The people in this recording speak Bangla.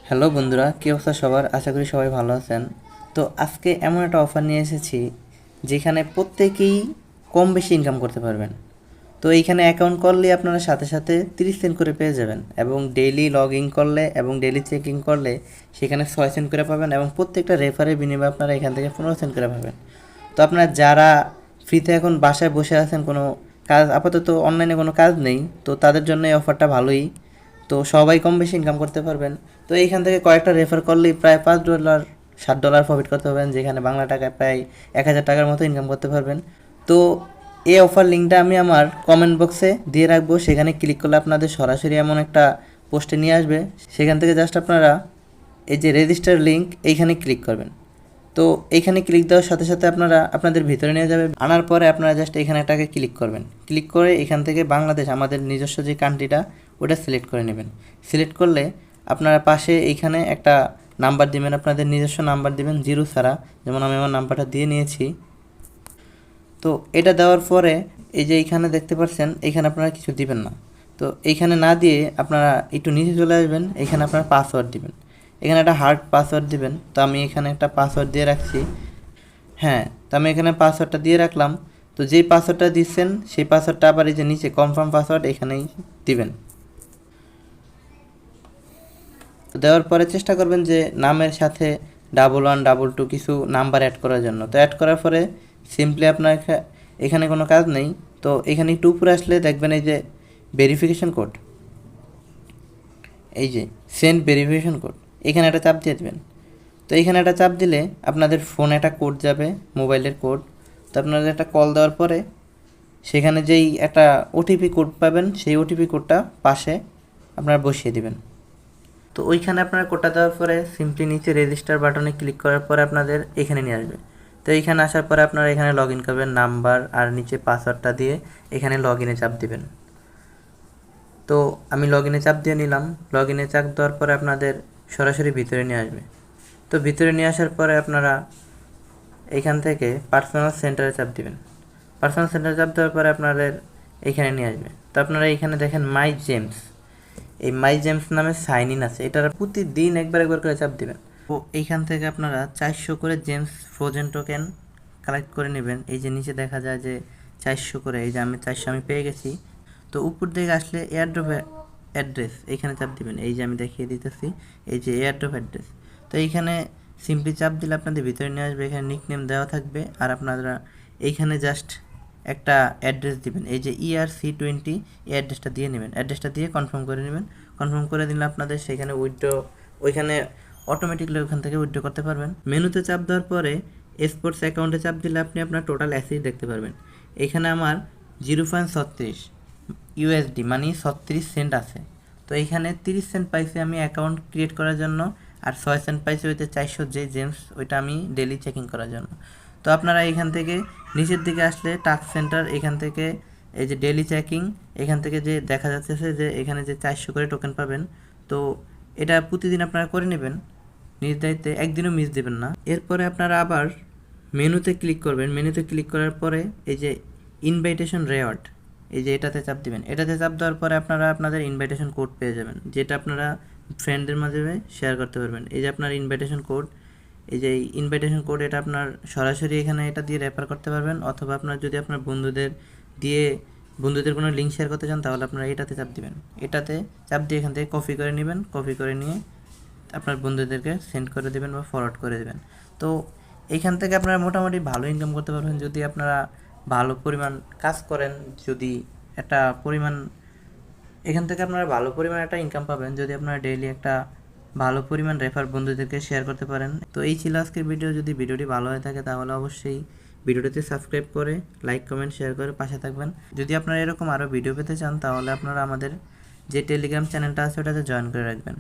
হ্যালো বন্ধুরা, কী অবস্থা সবার? আশা করি সবাই ভালো আছেন। তো আজকে এমন একটা অফার নিয়ে এসেছি যেখানে প্রত্যেকেই কম বেশি ইনকাম করতে পারবেন। তো এইখানে অ্যাকাউন্ট করলে আপনারা সাথে সাথে 30 সেন্ট করে পেয়ে যাবেন, এবং ডেইলি লগ ইন করলে এবং ডেইলি চেকিং করলে সেখানে 6 সেন্ট করে পাবেন, এবং প্রত্যেকটা রেফারের বিনিময়ে আপনারা এখান থেকে 15 সেন্ট করে পাবেন। তো আপনারা যারা ফ্রিতে এখন বাসায় বসে আছেন, কোনো কাজ আপাতত অনলাইনে কোনো কাজ নেই, তো তাদের জন্য এই অফারটা ভালোই। তো সবাই কম বেশি ইনকাম করতে পারবেন। তো এইখান থেকে কয়েকটা রেফার করলেই প্রায় $5 $7 প্রফিট করতে পারবেন, যেখানে বাংলা টাকায় প্রায় 1000 টাকার মতো ইনকাম করতে পারবেন। তো এই অফার লিঙ্কটা আমি আমার কমেন্ট বক্সে দিয়ে রাখবো, সেখানে ক্লিক করলে আপনাদের সরাসরি এমন একটা পোস্টে নিয়ে আসবে। সেখান থেকে জাস্ট আপনারা এই যে রেজিস্টার লিঙ্ক এইখানে ক্লিক করবেন। তো এইখানে ক্লিক দেওয়ার সাথে সাথে আপনারা আপনাদের ভিতরে নিয়ে যাবে। আনার পরে আপনারা জাস্ট এখানে এটাকে ক্লিক করবেন। ক্লিক করে এখান থেকে বাংলাদেশ, আমাদের নিজস্ব যে কান্ট্রিটা, ওটা সিলেক্ট করে নেবেন। সিলেক্ট করলে আপনারা পাশে এইখানে একটা নাম্বার দিবেন, আপনাদের নিজস্ব নাম্বার দিবেন জিরো ছাড়া, যেমন আমি আমার নাম্বারটা দিয়ে নিয়েছি। তো এটা দেওয়ার পরে এই যে এইখানে দেখতে পাচ্ছেন, এইখানে আপনারা কিছু দিবেন না। তো এইখানে না দিয়ে আপনারা একটু নিচে চলে আসবেন, এইখানে আপনারা পাসওয়ার্ড দিবেন। এখানে একটা হার্ড পাসওয়ার্ড দিবেন। তো আমি এখানে একটা পাসওয়ার্ড দিয়ে রাখছি। হ্যাঁ, তো আমি এখানে পাসওয়ার্ডটা দিয়ে রাখলাম। তো যেই পাসওয়ার্ডটা দিচ্ছেন সেই পাসওয়ার্ডটা আবার এই যে নিচে কনফার্ম পাসওয়ার্ড এখানেই দিবেন। তো দেওয়ার পরে চেষ্টা করবেন যে নামের সাথে 1122 কিছু নাম্বার অ্যাড করার জন্য। তো অ্যাড করার পরে সিম্পলি আপনার এখানে কোনো কাজ নেই। তো এখানে একটু উপরে আসলে দেখবেন এই যে ভেরিফিকেশন কোড, এই যে সেন্ড ভেরিফিকেশন কোড, এখানে একটা চাপ দিয়ে দেবেন। তো এখানে একটা চাপ দিলে আপনাদের ফোনে একটা কোড যাবে, মোবাইলের কোড। তো আপনাদের একটা কল দেওয়ার পরে সেখানে যেই একটা ওটিপি কোড পাবেন, সেই ওটিপি কোডটা পাশে আপনারা বসিয়ে দিবেন। তো ওইখানে আপনারা কোডটা দেওয়ার পরে সিম্পলি নিচে রেজিস্টার বাটনে ক্লিক করার পরে আপনাদের এখানে নিয়ে আসবে। তো এইখানে আসার পরে আপনারা এখানে লগ ইন করবেন, নাম্বার আর নিচে পাসওয়ার্ডটা দিয়ে এখানে লগ ইনে চাপ দিবেন। তো আমি লগ ইনে চাপ দিয়ে নিলাম। লগ ইনে চাপ দেওয়ার পরে আপনাদের সরাসরি ভিতরে নিয়ে আসবে। তো ভিতরে নিয়ে আসার পরে আপনারা এইখান থেকে পার্সোনাল সেন্টারে চাপ দিবেন। পার্সোনাল সেন্টারে চাপ দেওয়ার পরে আপনাদের এইখানে নিয়ে আসবে। তো আপনারা এইখানে দেখেন মাই জেমস, এই মাই জেমস নামে সাইন ইন আছে, এটার প্রতিদিন একবার একবার করে চাপ দিবেন। তো এইখান থেকে আপনারা 400 করে জেমস ফ্রোজেন টোকেন কালেক্ট করে নেবেন। এই যে নিচে দেখা যায় যে 400 করে, এই যে আমি 400 আমি পেয়ে গেছি। তো উপর দিকে আসলে এয়ারড্রপ অ্যাড্রেস, এইখানে চাপ দিবেন। এই যে আমি দেখিয়ে দিতেছি, এই যে এয়ারড্রপ অ্যাড্রেস। তো এইখানে সিম্পলি চাপ দিলে আপনাদের ভিতরে নিয়ে আসবে। এখানে নিকনেম দেওয়া থাকবে, আর আপনারা এইখানে জাস্ট একটা অ্যাড্রেস দিবেন। এই যে ERC20 এই অ্যাড্রেসটা দিয়ে নেবেন। অ্যাড্রেসটা দিয়ে কনফার্ম করে নেবেন। কনফার্ম করে দিলে আপনাদের সেখানে উইথড্র, ওইখানে অটোমেটিকলি ওখান থেকে উইথড্র করতে পারবেন। মেনুতে চাপ দেওয়ার পরে স্পোর্টস অ্যাকাউন্টে চাপ দিলে আপনি আপনার টোটাল অ্যাসেট দেখতে পারবেন। এখানে আমার 0.36 USD মানে 36 সেন্ট আছে। তো এইখানে 30 সেন্ট পাইছি আমি অ্যাকাউন্ট ক্রিয়েট করার জন্য, আর 6 সেন্ট পাইছি ওইতে 400 যে জেমস, ওইটা আমি ডেলি চেকিং করার জন্য। তো আপনারা এখান থেকে নিচের দিকে আসলে টাস্ক সেন্টার, এখান থেকে এই যে ডেলি চেকিং, এখান থেকে যে দেখা যাচ্ছে যে এখানে যে 400 করে টোকেন পাবেন। তো এটা প্রতিদিন আপনারা করে নেবেন নির্ধারিত, একদিনও মিস দেবেন না। এরপরে আপনারা আবার মেনুতে ক্লিক করবেন। মেনুতে ক্লিক করার পরে এই যে ইনভাইটেশন রেওয়ার্ড, এই যে এটাতে চাপ দিবেন। এটাতে চাপ দেওয়ার পরে আপনারা আপনাদের ইনভাইটেশন কোড পেয়ে যাবেন, যেটা আপনারা ফ্রেন্ডদের মাধ্যমে শেয়ার করতে পারবেন। এই যে আপনার ইনভাইটেশন কোড, এই যে ইনভাইটেশন কোড, এটা আপনার সরাসরি এখানে এটা দিয়ে রেফার করতে পারবেন, অথবা আপনার যদি আপনার বন্ধুদের কোনো লিঙ্ক শেয়ার করতে চান তাহলে আপনারা এটাতে চাপ দিবেন। এটাতে চাপ দিয়ে এখান থেকে কপি করে নেবেন। কপি করে নিয়ে আপনার বন্ধুদেরকে সেন্ড করে দেবেন বা ফরওয়ার্ড করে দেবেন। তো এইখান থেকে আপনারা মোটামুটি ভালো ইনকাম করতে পারবেন যদি আপনারা ভালো পরিমাণ কাজ করেন। যদি একটা পরিমাণ, এখান থেকে আপনারা ভালো পরিমাণ একটা ইনকাম পাবেন যদি আপনারা ডেইলি একটা ভালো পরিমাণ রেফার বন্ধুদেরকে শেয়ার করতে পারেন। তো এই ছিল আজকের ভিডিও। যদি ভিডিওটি ভালো হয়ে থাকে তাহলে অবশ্যই ভিডিওটিতে সাবস্ক্রাইব করে লাইক কমেন্ট শেয়ার করে পাশে থাকবেন। যদি আপনারা এরকম আরও ভিডিও পেতে চান তাহলে আপনারা আমাদের যে টেলিগ্রাম চ্যানেলটা আছে ওটাতে জয়েন করে রাখবেন।